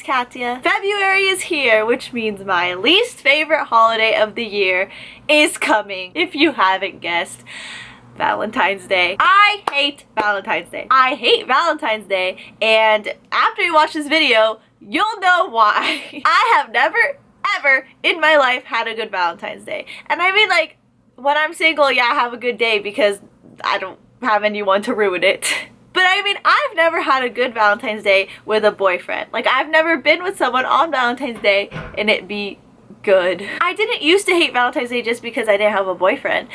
Katya. February is here, which means my least favorite holiday of the year is coming, if you haven't guessed. Valentine's Day. I hate Valentine's Day. I hate Valentine's Day, and after you watch this video, you'll know why. I have never, ever in my life had a good Valentine's Day. And I mean, like, when I'm single, yeah, I have a good day because I don't have anyone to ruin it. But I mean, I've never had a good Valentine's Day with a boyfriend. Like, I've never been with someone on Valentine's Day and it be good. I didn't used to hate Valentine's Day just because I didn't have a boyfriend.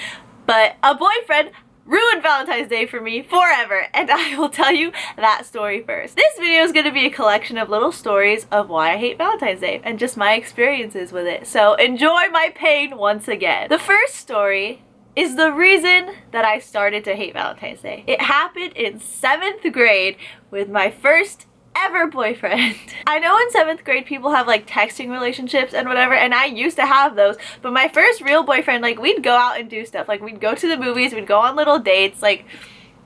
But a boyfriend ruined Valentine's Day for me forever, and I will tell you that story first. This video is going to be a collection of little stories of why I hate Valentine's Day and just my experiences with it. So enjoy my pain once again. The first story is the reason that I started to hate Valentine's Day. It happened in 7th grade with my first ever boyfriend. I know in 7th grade people have like texting relationships and whatever, and I used to have those, but my first real boyfriend, like, we'd go out and do stuff. Like, we'd go to the movies, we'd go on little dates. Like,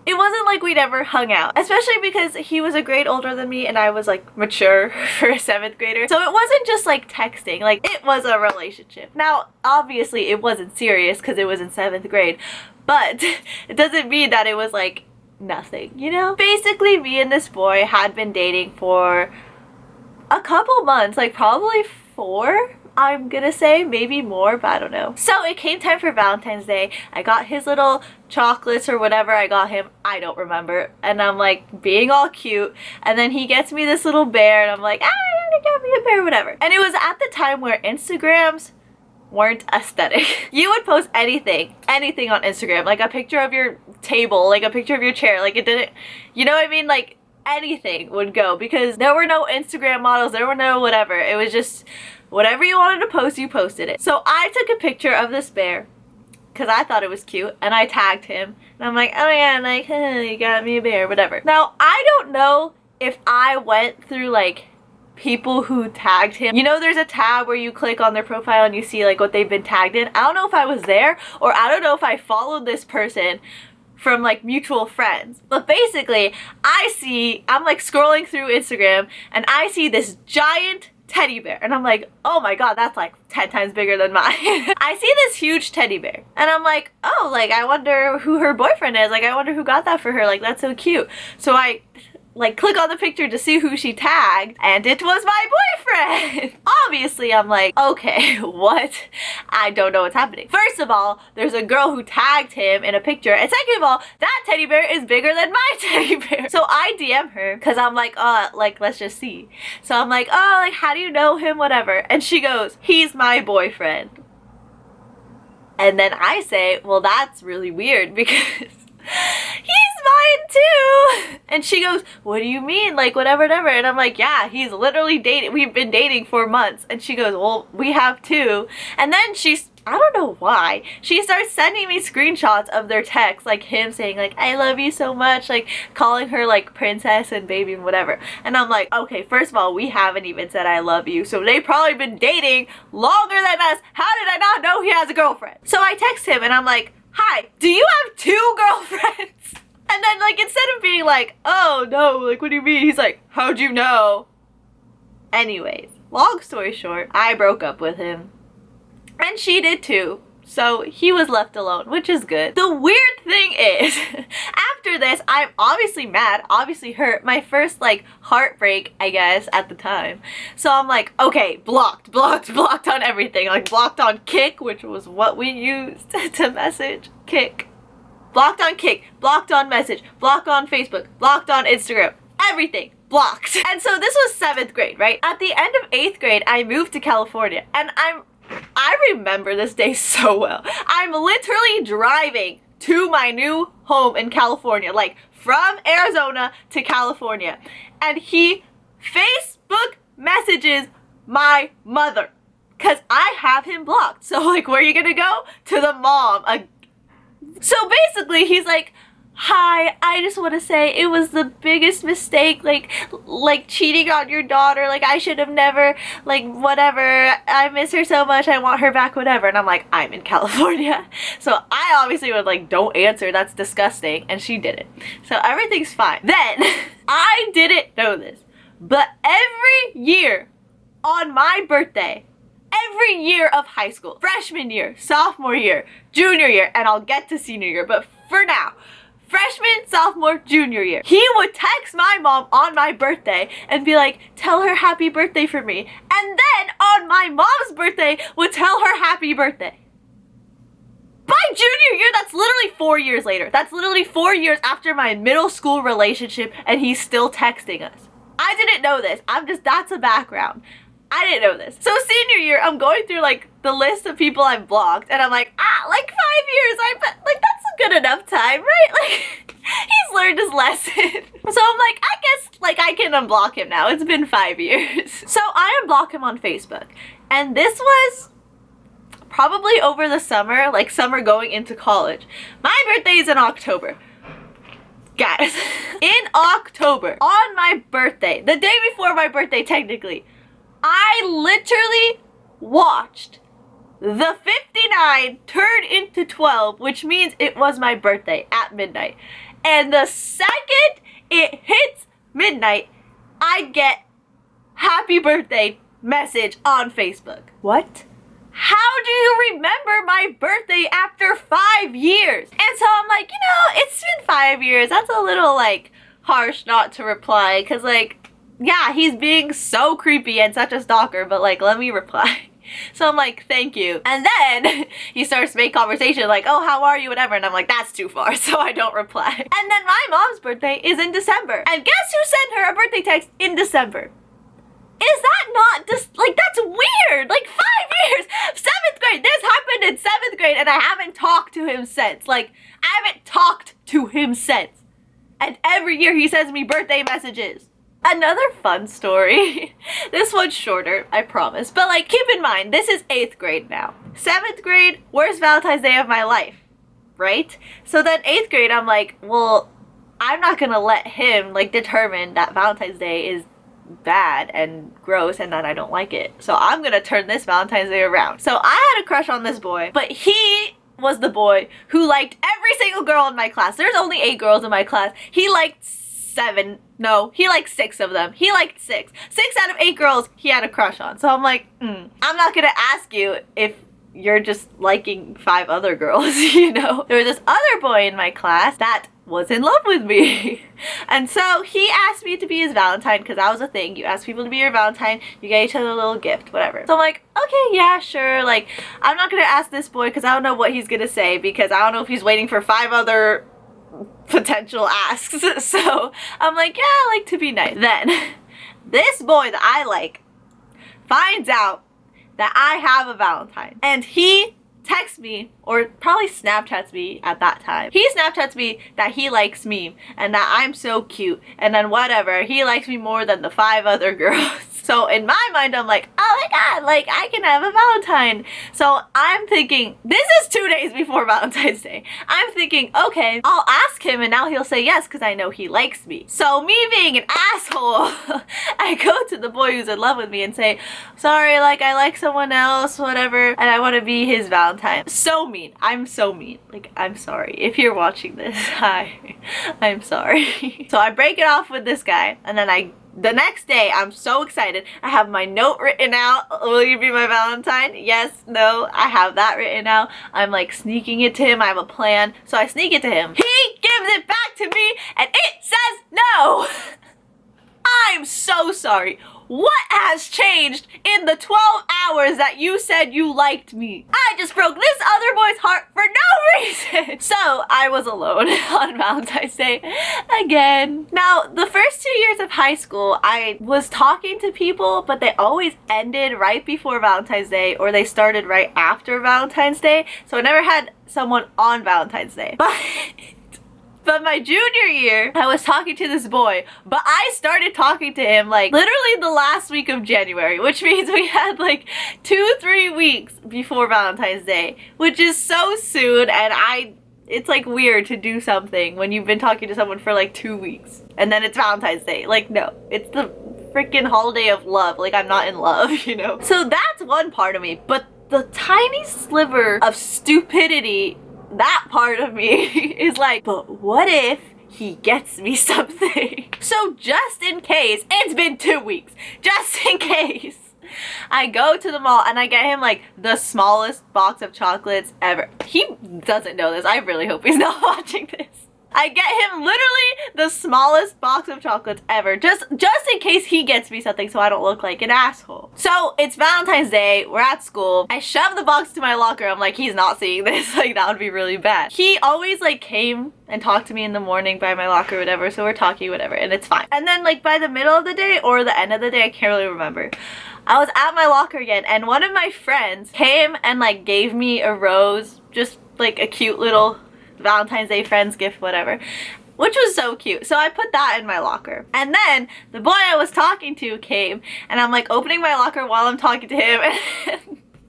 it wasn't like we'd ever hung out, especially because he was a grade older than me and I was like mature for a 7th grader. So it wasn't just like texting, like it was a relationship. Now, obviously it wasn't serious because it was in 7th grade, but it doesn't mean that it was like nothing, you know? Basically, me and this boy had been dating for a couple months, like probably 4, I'm gonna say, maybe more, but I don't know. So it came time for Valentine's Day. I got his little chocolates or whatever I got him, I don't remember, and I'm like being all cute, and then he gets me this little bear and I'm like, you got me a bear, whatever. And it was at the time where Instagrams weren't aesthetic. You would post anything on Instagram, like a picture of your table, like a picture of your chair, like it didn't, you know what I mean? Like anything would go because there were no Instagram models, there were no whatever. It was just whatever you wanted to post, you posted it. So I took a picture of this bear because I thought it was cute and I tagged him and I'm like, oh yeah, like, hey, you got me a bear, whatever. Now, I don't know if I went through like people who tagged him. You know, there's a tab where you click on their profile and you see like what they've been tagged in. I don't know if I was there, or I don't know if I followed this person from like mutual friends. But basically, I'm like scrolling through Instagram and I see this giant teddy bear and I'm like, oh my god, that's like 10 times bigger than mine. I see this huge teddy bear and I'm like, oh, like I wonder who her boyfriend is. Like I wonder who got that for her. Like that's so cute. So I like click on the picture to see who she tagged and it was my boyfriend. Obviously I'm like, okay, what? I don't know what's happening. First of all, there's a girl who tagged him in a picture, and second of all, that teddy bear is bigger than my teddy bear. So I DM her because I'm like, like let's just see. So I'm like, oh, like how do you know him, whatever, and she goes, he's my boyfriend. And then I say, well, that's really weird because he's mine too. And she goes, what do you mean, like whatever, whatever. And I'm like, yeah, he's literally dating, we've been dating for months. And she goes, well, we have too. And then I don't know why, she starts sending me screenshots of their texts, like him saying like, I love you so much, like calling her like princess and baby and whatever. And I'm like, okay, first of all, we haven't even said I love you, so they've probably been dating longer than us. How did I not know he has a girlfriend? So I text him and I'm like, hi, do you have 2 girlfriends? And then like instead of being like, oh no, like what do you mean? He's like, how'd you know? Anyways, long story short, I broke up with him. And she did too. So he was left alone, which is good. The weird thing is, after this, I'm obviously mad, obviously hurt. My first like heartbreak, I guess, at the time. So I'm like, okay, blocked on everything. Like blocked on Kik, which was what we used to message. Kik. Blocked on Kik, blocked on message, blocked on Facebook, blocked on Instagram. Everything blocked. And so this was 7th grade, right? At the end of 8th grade, I moved to California, and I remember this day so well. I'm literally driving to my new home in California, like from Arizona to California, and he Facebook messages my mother because I have him blocked. So like, where are you gonna go? To the mom. So basically he's like, hi, I just want to say it was the biggest mistake, like cheating on your daughter, like I should have never, like whatever, I miss her so much, I want her back, whatever. And I'm like, I'm in California. So I obviously was like, don't answer, that's disgusting, and she didn't. So everything's fine. Then I didn't know this, But every year on my birthday, every year of high school, freshman year, sophomore year, junior year, and I'll get to senior year, but for now, freshman, sophomore, junior year, he would text my mom on my birthday and be like, tell her happy birthday for me. And then on my mom's birthday would tell her happy birthday. By junior year, that's literally 4 years later. That's literally 4 years after my middle school relationship, and he's still texting us. I didn't know this. That's a background. I didn't know this. So senior year, I'm going through like the list of people I've blocked, and I'm like, like 5 years. I bet like that's a good enough time, right? Like he's learned his lesson. So I'm like, I guess like I can unblock him now. It's been 5 years. So I unblock him on Facebook, and this was probably over the summer, like summer going into college. My birthday is in October. Guys, in October, on my birthday, the day before my birthday technically, I literally watched the 59 turn into 12, which means it was my birthday at midnight. And the second it hits midnight, I get happy birthday message on Facebook. What? How do you remember my birthday after 5 years? And so I'm like, it's been 5 years. That's a little like harsh not to reply, because like, yeah, he's being so creepy and such a stalker, but like, let me reply. So I'm like, thank you. And then he starts to make conversation like, oh, how are you, whatever. And I'm like, that's too far, so I don't reply. And then my mom's birthday is in December. And guess who sent her a birthday text in December? Is that not just, like, that's weird. Like 5 years, 7th grade. This happened in 7th grade and I haven't talked to him since. Like, I haven't talked to him since. And every year he sends me birthday messages. Another fun story. This one's shorter, I promise. But like, keep in mind, this is 8th grade now. 7th grade, worst Valentine's Day of my life, right? So then 8th grade, I'm like, well, I'm not gonna let him like determine that Valentine's Day is bad and gross and that I don't like it. So I'm gonna turn this Valentine's Day around. So I had a crush on this boy, but he was the boy who liked every single girl in my class. There's only 8 girls in my class. He liked 7. No, he liked 6 of them. He liked 6. 6 out of 8 girls he had a crush on. So I'm like, I'm not gonna ask you if you're just liking 5 other girls, There was this other boy in my class that was in love with me. And so he asked me to be his Valentine, because that was a thing. You ask people to be your Valentine, you get each other a little gift, whatever. So I'm like, okay, yeah, sure. Like, I'm not gonna ask this boy because I don't know what he's gonna say, because I don't know if he's waiting for 5 other potential asks. So I'm like, yeah, I like to be nice. Then this boy that I like finds out that I have a Valentine, and he texts me, or probably Snapchats me at that time. He Snapchats me that he likes me and that I'm so cute, and then whatever, he likes me more than the 5 other girls. So in my mind, I'm like, oh my god, like I can have a Valentine. So I'm thinking, this is 2 days before Valentine's Day. I'm thinking, okay, I'll ask him and now he'll say yes because I know he likes me. So me being an asshole, I go to the boy who's in love with me and say, sorry, like I like someone else, whatever, and I want to be his Valentine. So mean. I'm so mean. Like, I'm sorry. If you're watching this, hi. I'm sorry. So I break it off with this guy, and then the next day, I'm so excited. I have my note written out. Will you be my Valentine? Yes, no. I have that written out. I'm like sneaking it to him. I have a plan. So I sneak it to him. He gives it back to me and it says no. I'm so sorry. What has changed in the 12 hours that you said you liked me? I just broke this other boy's heart for no reason. So I was alone on Valentine's Day again. Now, the first 2 years of high school, I was talking to people, but they always ended right before Valentine's Day, or they started right after Valentine's Day. So I never had someone on Valentine's Day. But my junior year, I was talking to this boy, but I started talking to him like literally the last week of January, which means we had like 2-3 weeks before Valentine's Day, which is so soon, and it's like weird to do something when you've been talking to someone for like 2 weeks and then it's Valentine's Day. Like, no, it's the freaking holiday of love. Like, I'm not in love, So that's one part of me, but the tiny sliver of stupidity, that part of me is like, but what if he gets me something. So just in case, it's been 2 weeks, just in case, I go to the mall and I get him like the smallest box of chocolates ever. He doesn't know this. I really hope he's not watching this. I get him literally the smallest box of chocolates ever, just in case he gets me something so I don't look like an asshole. So it's Valentine's Day, we're at school. I shove the box to my locker. I'm like, he's not seeing this, like that would be really bad. He always like came and talked to me in the morning by my locker or whatever, so we're talking whatever, and it's fine. And then like by the middle of the day or the end of the day, I can't really remember, I was at my locker again and one of my friends came and like gave me a rose, just like a cute little Valentine's Day friends gift, whatever, which was so cute. So I put that in my locker. And then the boy I was talking to came and I'm like opening my locker while I'm talking to him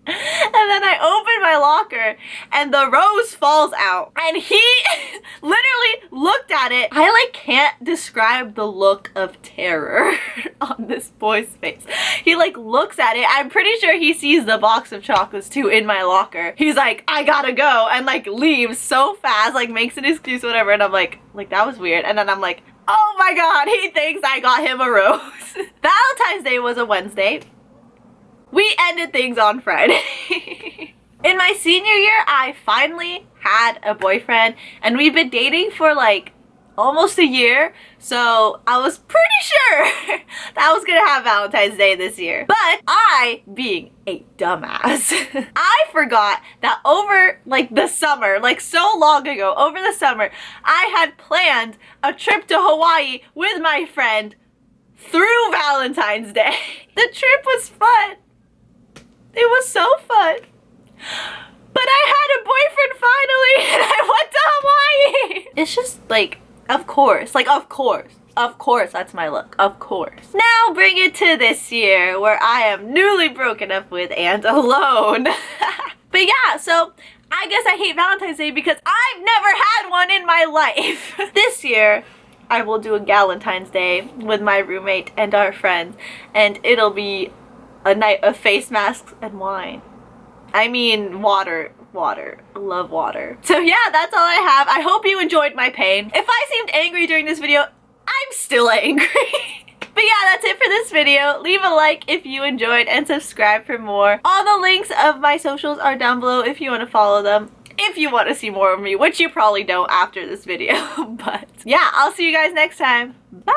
and then I open my locker and the rose falls out and he literally looked at it. I like can't describe the look of terror on this boy's face. He like looks at it. I'm pretty sure he sees the box of chocolates too in my locker. He's like, I gotta go, and like leaves so fast, like makes an excuse, whatever, and I'm like that was weird. And then I'm like, oh my god, he thinks I got him a rose. Valentine's Day was a Wednesday. We ended things on Friday. In my senior year, I finally had a boyfriend and we've been dating for like almost a year. So I was pretty sure that I was gonna have Valentine's Day this year. But I, being a dumbass, I forgot that over like the summer, like so long ago, over the summer, I had planned a trip to Hawaii with my friend through Valentine's Day. The trip was fun. It was so fun. But I had a boyfriend finally and I went to Hawaii. It's just like, of course, that's my look, of course. Now bring it to this year where I am newly broken up with and alone. But yeah, so I guess I hate Valentine's Day because I've never had one in my life. This year, I will do a Galentine's Day with my roommate and our friends, and it'll be a night of face masks and wine. I mean water. I love water. So yeah, that's all I have. I hope you enjoyed my pain. If I seemed angry during this video, I'm still angry. But yeah, that's it for this video. Leave a like if you enjoyed and subscribe for more. All the links of my socials are down below if you want to follow them. If you want to see more of me, which you probably don't after this video. But yeah, I'll see you guys next time. Bye!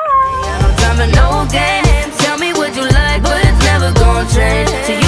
Tell me what you like, but it's never gonna change.